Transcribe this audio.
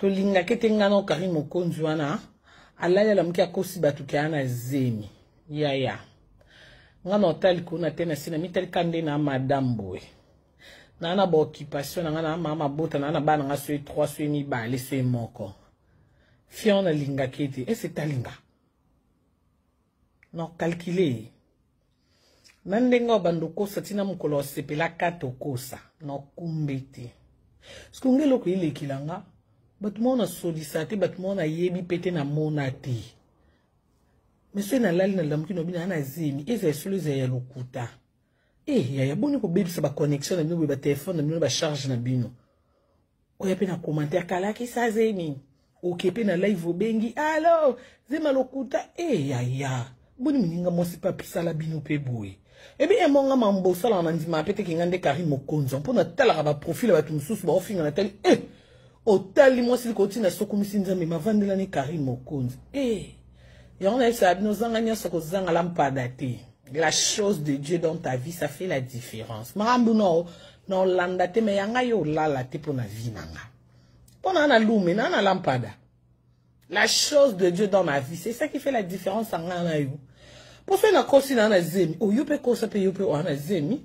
to linga ketenga no Karim Mokonzi wana alaya la mki akosi batu ke ana zemi ya nga no tali kuna tena sina mitali kande na madame boy na na ba occupation nga na mama bota na bana nga soi 3 soi mi ba le soi moko fiona linga kete et c'est talinga no calculer nandenga bando kosa tina mukolo sepela kato kosa no kumbeti skungelo ko ile kilanga batmona solisate batmona yebi pete na monate monsieur na lali na lamkino bina na zemi eza soluze ya lokuta ya boni ko bebisa ba connexion na bino ba téléphone na bino ba charge na bino oya pe na commentaire kala ki sa zemi okepe na live obengi allo zema lokuta ya boni mininga mosi pa pisala bino pe boye ebi emonga mambo sala na ndima pete kingande Karim Mokonzi mpona tala ba profil ba tumsusu ba ofinga na tali otali mosi likoti na soko misinza me mavandela ni Karim Mokonzi yona esa bino zanga nyaso ko zanga lampada te. La chose de Dieu dans ta vie, ça fait la différence. Marambu no landa te me yanga yo lala te pona vie nanga. Pona na lume na lampada. La chose de Dieu dans ma vie, c'est ça qui fait la différence en ngana yo. Pour faire na kosi na zemi, o yope kosa pe yope o na zemi.